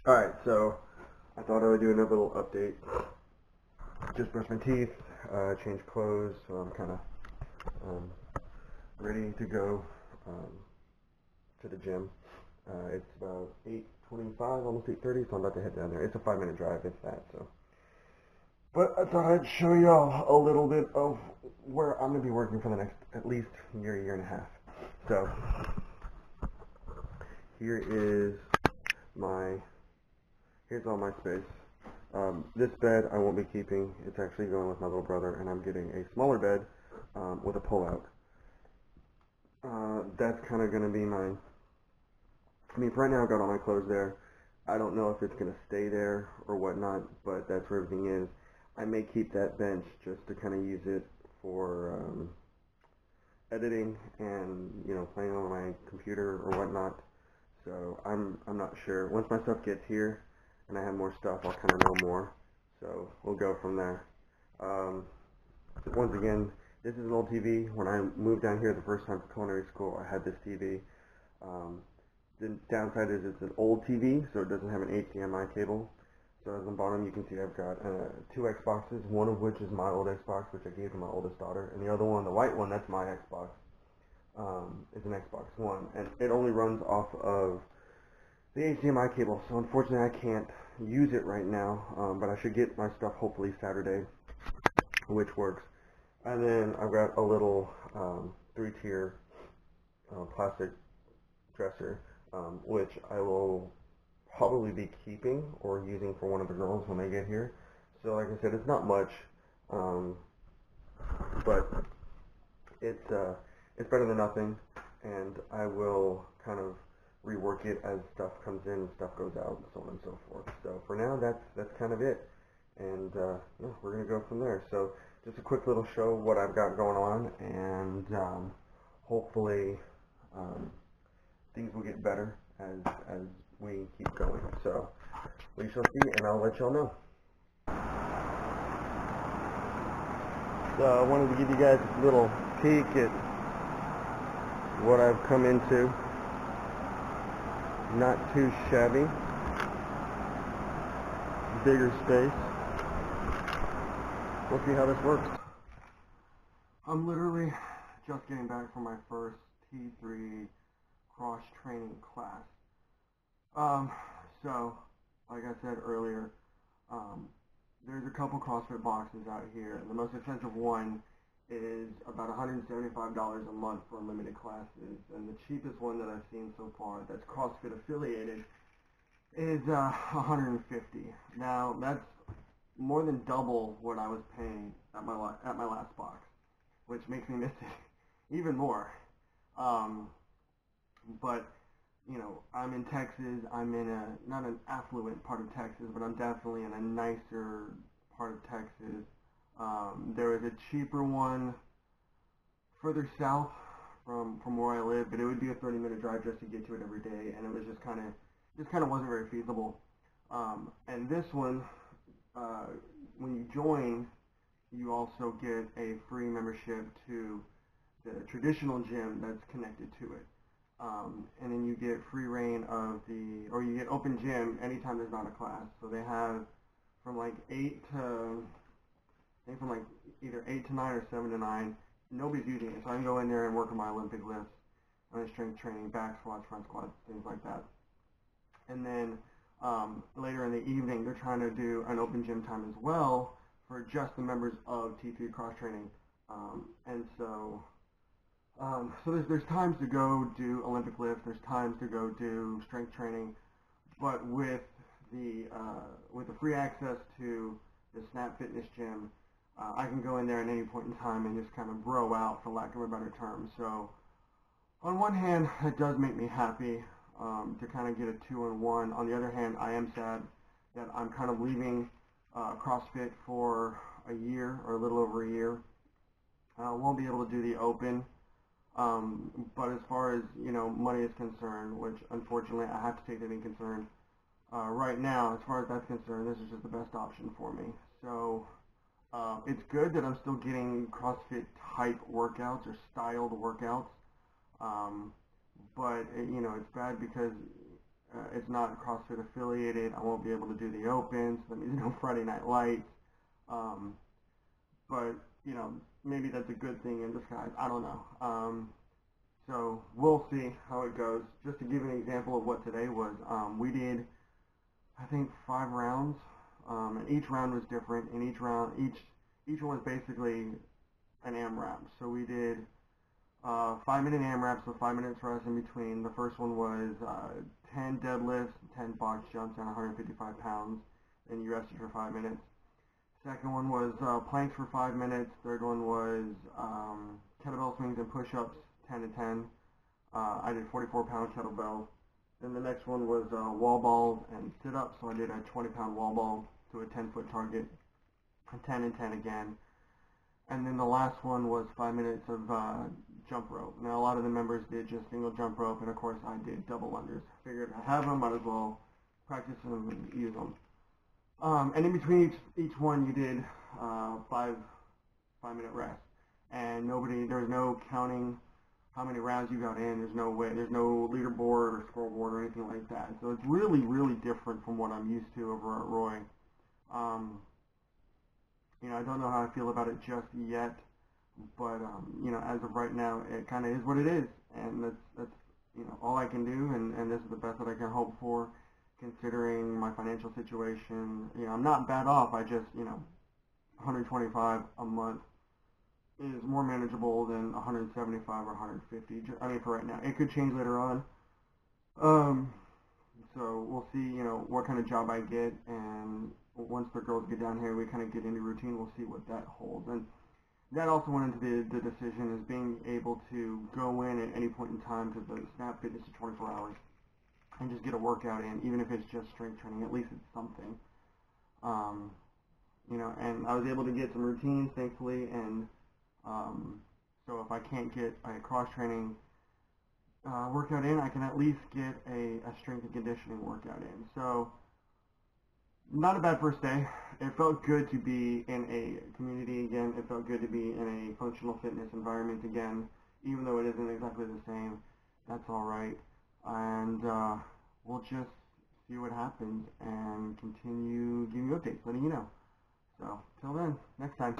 Alright, so I thought I would do another little update. Just brushed my teeth, changed clothes, so I'm kind of ready to go to the gym. It's about 8:25, almost 8:30, so I'm about to head down there. It's a 5-minute drive, if that, so. But I thought I'd show y'all a little bit of where I'm going to be working for the next at least year and a half. So, here's all my space. This bed I won't be keeping. It's actually going with my little brother, and I'm getting a smaller bed with a pull-out. That's kind of going to be my... I mean, for right now I've got all my clothes there. I don't know if it's going to stay there or whatnot, but that's where everything is. I may keep that bench just to kind of use it for editing and, you know, playing on my computer or whatnot. So I'm not sure. Once my stuff gets here and I have more stuff, I'll kind of know more. So we'll go from there. Once again, this is an old TV. When I moved down here the first time for culinary school, I had this TV. The downside is it's an old TV, so it doesn't have an HDMI cable. So on the bottom you can see I've got 2 Xboxes, one of which is my old Xbox, which I gave to my oldest daughter, and the other one, the white one, that's my Xbox. It's an Xbox One, and it only runs off of the HDMI cable, so unfortunately I can't use it right now, but I should get my stuff hopefully Saturday, which works. And then I've got a little 3-tier plastic dresser, which I will probably be keeping or using for one of the girls when they get here. So like I said, it's not much, but it's better than nothing, and I will kind of rework it as stuff comes in and stuff goes out and so on and so forth. So for now, that's kind of it, and yeah, we're gonna go from there. So just a quick little show of what I've got going on, and hopefully things will get better as we keep going. So we shall see, and I'll let y'all know. So I wanted to give you guys a little peek at what I've come into. Not too shabby. Bigger space. We'll see how this works. I'm literally just getting back from my first T3 cross training class. So like I said earlier, there's a couple CrossFit boxes out here. The most expensive one is about $175 a month for unlimited classes, and the cheapest one that I've seen so far that's CrossFit affiliated is $150. Now that's more than double what I was paying at my last box, which makes me miss it even more. But you know, I'm in Texas. I'm in not an affluent part of Texas, but I'm definitely in a nicer part of Texas. There is a cheaper one further south from where I live, but it would be a 30-minute drive just to get to it every day, and it was just kind of wasn't very feasible. And this one, when you join, you also get a free membership to the traditional gym that's connected to it. And then you get free reign of or you get open gym anytime there's not a class. So they have from like 8 to, I think from like either 8 to 9 or 7 to 9. Nobody's using it, so I can go in there and work on my Olympic lifts, my strength training, back squats, front squats, things like that. And then later in the evening, they're trying to do an open gym time as well for just the members of T3 Cross Training. And so there's times to go do Olympic lifts, there's times to go do strength training, but with the free access to the Snap Fitness Gym, I can go in there at any point in time and just kind of bro out, for lack of a better term. So on one hand, it does make me happy to kind of get a 2-in-1. On the other hand, I am sad that I'm kind of leaving CrossFit for a year or a little over a year. I won't be able to do the open. But as far as, you know, money is concerned, which unfortunately I have to take that in concern, right now, as far as that's concerned, this is just the best option for me. So it's good that I'm still getting CrossFit type workouts or styled workouts, but you know, it's bad because It's not CrossFit affiliated. I won't be able to do the open, so that means no Friday night lights. Um, but you know, maybe that's a good thing in disguise. I don't know. So we'll see how it goes. Just to give an example of what today was, we did, I think, 5 rounds, and each round was different. And each one was basically an AMRAP. So we did 5-minute AMRAPs with 5 minutes rest in between. The first one was 10 deadlifts, 10 box jumps, and 155 pounds. Then you rested for 5 minutes. Second one was planks for 5 minutes. Third one was kettlebell swings and push-ups, 10 to 10. I did 44-pound kettlebells. Then the next one was wall balls and sit-ups. So I did a 20-pound wall ball to a 10-foot target, 10 and 10 again. And then the last one was 5 minutes of jump rope. Now a lot of the members did just single jump rope, and of course I did double unders. Figured I have them, might as well practice them and use them. And in between each one, you did 5-minute rest, and there was no counting how many rounds you got in. There's no leaderboard or scoreboard or anything like that. So it's really, really different from what I'm used to over at Roy. You know, I don't know how I feel about it just yet, but you know, as of right now, it kind of is what it is, and that's you know, all I can do, and this is the best that I can hope for, considering my financial situation. You know, I'm not bad off. I just, you know, 125 a month is more manageable than 175 or 150. I mean, for right now, it could change later on. So we'll see, you know, what kind of job I get, and once the girls get down here, we kind of get into routine. We'll see what that holds, and that also went into the decision, is being able to go in at any point in time to the Snap Fitness to 24 hours and just get a workout in, even if it's just strength training. At least it's something. You know, and I was able to get some routines, thankfully, and so if I can't get a cross training workout in, I can at least get a strength and conditioning workout in. So not a bad first day. It felt good to be in a community again. It felt good to be in a functional fitness environment again, even though it isn't exactly the same. That's all right. And we'll just see what happens and continue giving you updates, letting you know. So till then, next time.